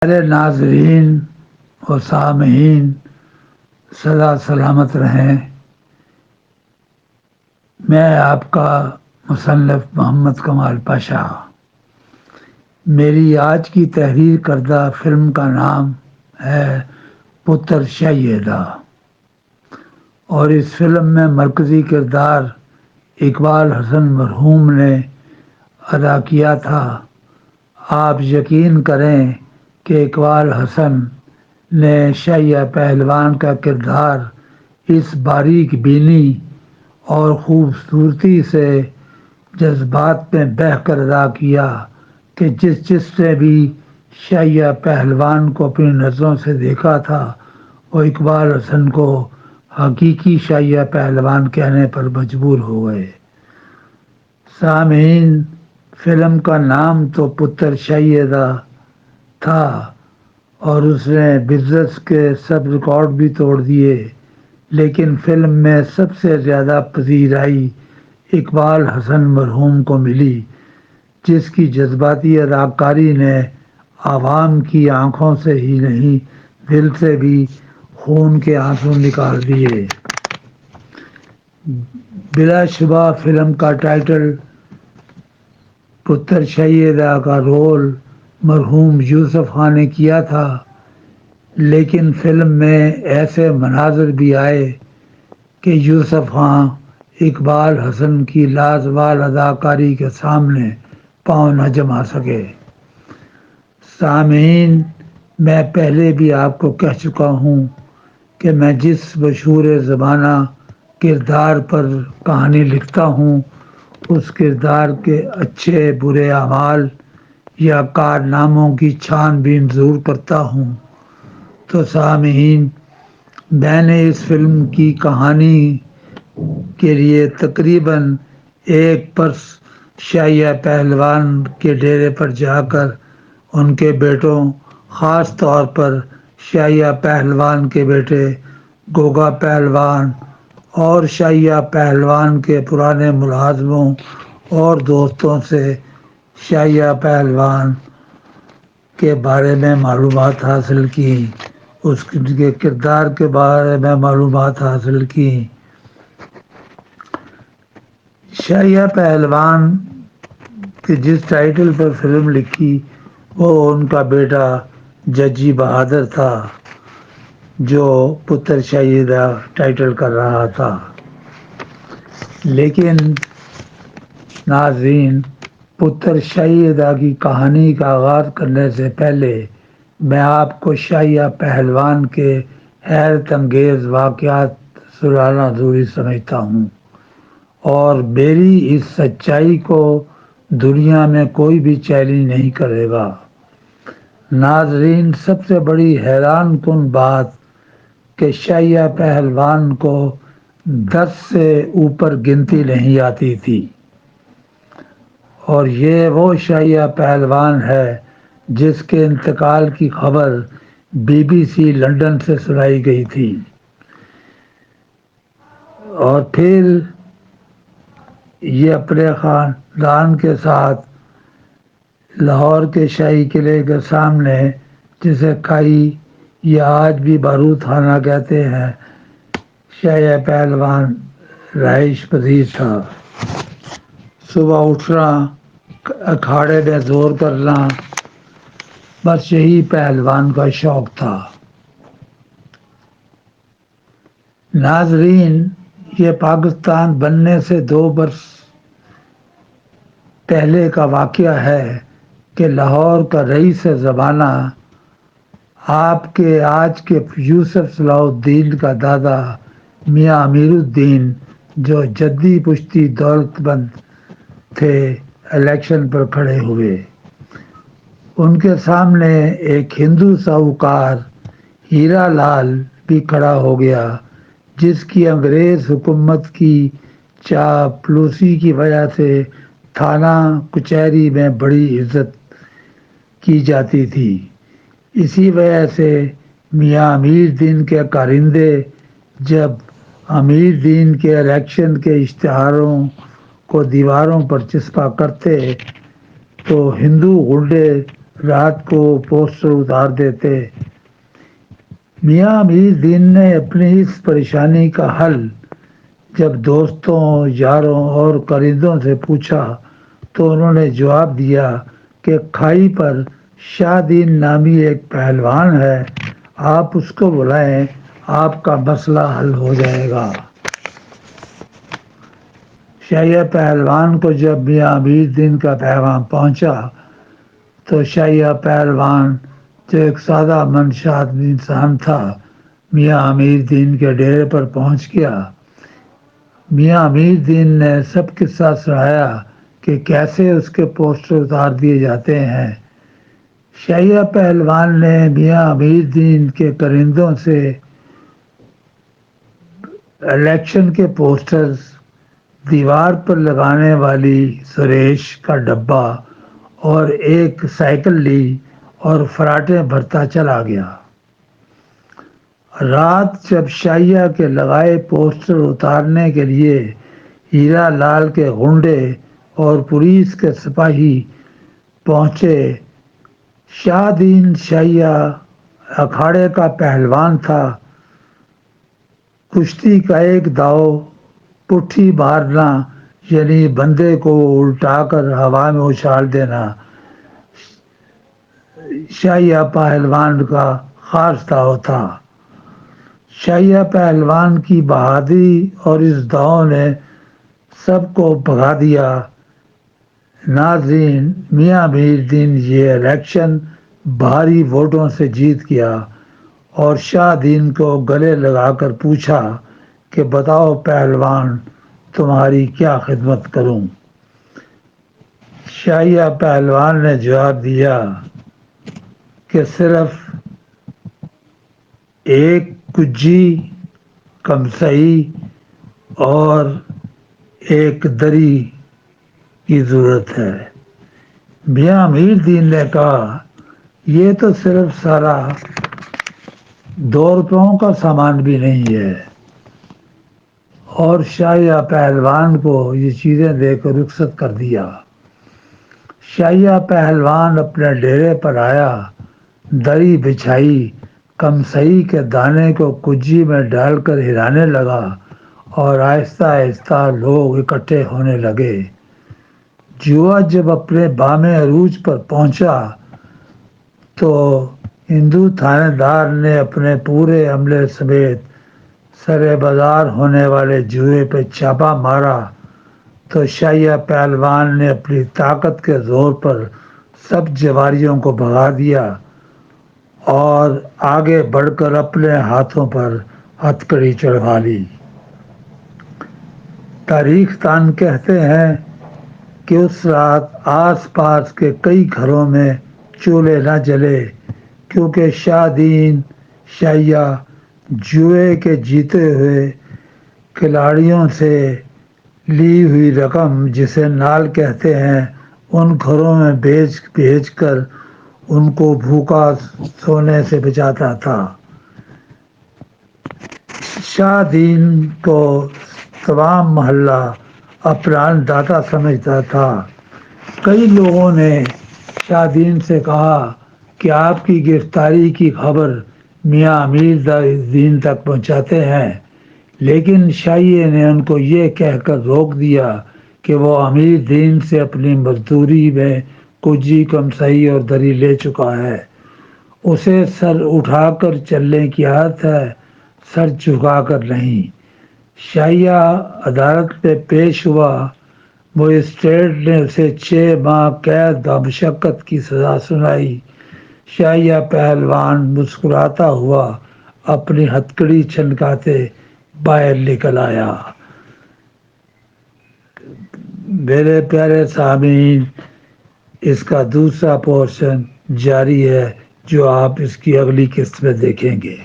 میرے ناظرین و سامعین سدا سلامت رہیں۔ میں آپ کا مصنف محمد کمال پاشا۔ میری آج کی تحریر کردہ فلم کا نام ہے پتر شیدا، اور اس فلم میں مرکزی کردار اقبال حسن مرحوم نے ادا کیا تھا۔ آپ یقین کریں کہ اقبال حسن نے شیعہ پہلوان کا کردار اس باریک بینی اور خوبصورتی سے جذبات میں بہہ کر ادا کیا کہ جس نے بھی شیعہ پہلوان کو اپنی نظروں سے دیکھا تھا وہ اقبال حسن کو حقیقی شیعہ پہلوان کہنے پر مجبور ہو گئے۔ سامعین، فلم کا نام تو پتر شیدا تھا اور اس نے بزنس کے سب ریکارڈ بھی توڑ دیے، لیکن فلم میں سب سے زیادہ پذیرائی اقبال حسن مرحوم کو ملی، جس کی جذباتی اداکاری نے عوام کی آنکھوں سے ہی نہیں دل سے بھی خون کے آنسو نکال دیے۔ بلا شبہ فلم کا ٹائٹل پتر شیدا کا رول مرحوم یوسف خاں نے کیا تھا، لیکن فلم میں ایسے مناظر بھی آئے کہ یوسف خاں اقبال حسن کی لازوال اداکاری کے سامنے پاؤں نہ جما سکے۔ سامعین، میں پہلے بھی آپ کو کہہ چکا ہوں کہ میں جس مشہور زمانہ کردار پر کہانی لکھتا ہوں اس کردار کے اچھے برے اعمال یا کارناموں کی چھان بین ضرور کرتا ہوں۔ تو سامعین، میں نے اس فلم کی کہانی کے لیے تقریباً ایک برس شیعہ پہلوان کے ڈیرے پر جا کر ان کے بیٹوں، خاص طور پر شیعہ پہلوان کے بیٹے گوگا پہلوان اور شیعہ پہلوان کے پرانے ملازموں اور دوستوں سے شیعہ پہلوان کے بارے میں معلومات حاصل کی، اس کے کردار کے بارے میں معلومات حاصل کی۔ شیعہ پہلوان کے جس ٹائٹل پر فلم لکھی وہ ان کا بیٹا ججی بہادر تھا، جو پتر شیدا ٹائٹل کر رہا تھا۔ لیکن ناظرین، پتر شیدا کی کہانی کا آغاز کرنے سے پہلے میں آپ کو شیعہ پہلوان کے حیرت انگیز واقعات سنانا ضروری سمجھتا ہوں، اور میری اس سچائی کو دنیا میں کوئی بھی چیلنج نہیں کرے گا۔ ناظرین، سب سے بڑی حیران کن بات کہ شیعہ پہلوان کو 10 سے اوپر گنتی نہیں آتی تھی، اور یہ وہ شیعہ پہلوان ہے جس کے انتقال کی خبر BBC لندن سے سنائی گئی تھی، اور پھر یہ اپنے خاندان کے ساتھ لاہور کے شاہی قلعے کے سامنے، جسے کھائی یا آج بھی بارود خانہ کہتے ہیں، شیعہ پہلوان رہائش پذیر تھا۔ صبح اٹھنا، اکھاڑے میں زور کرنا، بس یہی پہلوان کا شوق تھا۔ ناظرین، یہ پاکستان بننے سے 2 برس پہلے کا واقعہ ہے کہ لاہور کا رئیس زمانہ آپ کے آج کے یوسف صلاح الدین کا دادا میاں امیر الدین، جو جدی پشتی دولت مند تھے، الیکشن پر کھڑے ہوئے۔ ان کے سامنے ایک ہندو ساہوکار ہیرا لال بھی کھڑا ہو گیا، جس کی انگریز حکومت کی چاپلوسی کی وجہ سے تھانہ کچہری میں بڑی عزت کی جاتی تھی۔ اسی وجہ سے میاں امیر دین کے کارندے جب امیر دین کے الیکشن کے اشتہاروں کو دیواروں پر چسپاں کرتے تو ہندو غنڈے رات کو پوسٹر اتار دیتے۔ میاں امیر دین نے اپنی اس پریشانی کا حل جب دوستوں، یاروں اور قریندوں سے پوچھا تو انہوں نے جواب دیا کہ کھائی پر شاہ دین نامی ایک پہلوان ہے، آپ اس کو بلائیں، آپ کا مسئلہ حل ہو جائے گا۔ شاہیہ پہلوان کو جب میاں امیر دین کا پیغام پہنچا تو شاہیہ پہلوان جو ایک سادہ منشاء انسان تھا، میاں امیر دین کے ڈیرے پر پہنچ گیا۔ میاں امیر دین نے سب قصہ سنایا کہ کیسے اس کے پوسٹر اتار دیے جاتے ہیں۔ شاہیہ پہلوان نے میاں امیر دین کے قریندوں سے الیکشن کے پوسٹرز، دیوار پر لگانے والی سریش کا ڈبہ اور ایک سائیکل لی اور فراٹیں بھرتا چلا گیا۔ رات جب شاہیہ کے لگائے پوسٹر اتارنے کے لیے ہیرا لال کے غنڈے اور پولیس کے سپاہی پہنچے، شاہ دین شاہیہ اکھاڑے کا پہلوان تھا۔ کشتی کا ایک داؤ پٹھی مارنا یعنی بندے کو الٹا کر ہوا میں اچھال دینا شاہیہ پہلوان کا خاص داؤ تھا۔ شاہیہ پہلوان کی بہادری اور اس داؤ نے سب کو بھگا دیا۔ ناظرین، میاں امیر دین یہ الیکشن بھاری ووٹوں سے جیت گیا اور شاہ دین کو گلے لگا کر پوچھا کہ بتاؤ پہلوان، تمہاری کیا خدمت کروں؟ شاہیہ پہلوان نے جواب دیا کہ صرف ایک کجی، کمسئی اور ایک دری کی ضرورت ہے۔ میاں امیر دین نے کہا یہ تو صرف سارا 2 روپوں کا سامان بھی نہیں ہے، اور شاہیہ پہلوان کو یہ چیزیں دے کر رخصت کر دیا۔ شاہیہ پہلوان اپنے ڈیرے پر آیا، دری بچھائی، کمسئی کے دانے کو کجی میں ڈال کر ہلانے لگا اور آہستہ آہستہ لوگ اکٹھے ہونے لگے۔ جوا جب اپنے بام عروج پر پہنچا تو ہندو تھانے دار نے اپنے پورے عملے سمیت سرے بازار ہونے والے جوئے پہ چھاپا مارا تو شاہیہ پہلوان نے اپنی طاقت کے زور پر سب جواریوں کو بھگا دیا اور آگے بڑھ کر اپنے ہاتھوں پر ہتھکڑی چڑھوا لی۔ تاریخ دان کہتے ہیں کہ اس رات آس پاس کے کئی گھروں میں چولہے نہ جلے، کیونکہ شاہ دین شاہیہ جوئے کے جیتے ہوئے کھلاڑیوں سے لی ہوئی رقم، جسے نال کہتے ہیں، ان گھروں میں بھیج کر ان کو بھوکا سونے سے بچاتا تھا۔ شاہ دین کو تمام محلہ اپنا داتا سمجھتا تھا۔ کئی لوگوں نے شاہ دین سے کہا کہ آپ کی گرفتاری کی خبر میاں امیر دین تک پہنچاتے ہیں، لیکن شاہیہ نے ان کو یہ کہہ کر روک دیا کہ وہ امیر دین سے اپنی مزدوری میں کجی، کمسئی اور دری لے چکا ہے، اسے سر اٹھا کر چلنے کی عادت ہے، سر جھکا کر نہیں۔ شاہیہ عدالت میں پیش ہوا، مجسٹریٹ نے اسے 6 ماہ قید بمشقت کی سزا سنائی۔ شاہیہ پہلوان مسکراتا ہوا اپنی ہتھکڑی چھنکاتے باہر نکل آیا۔ میرے پیارے سامعین، اس کا دوسرا پورشن جاری ہے جو آپ اس کی اگلی قسط میں دیکھیں گے۔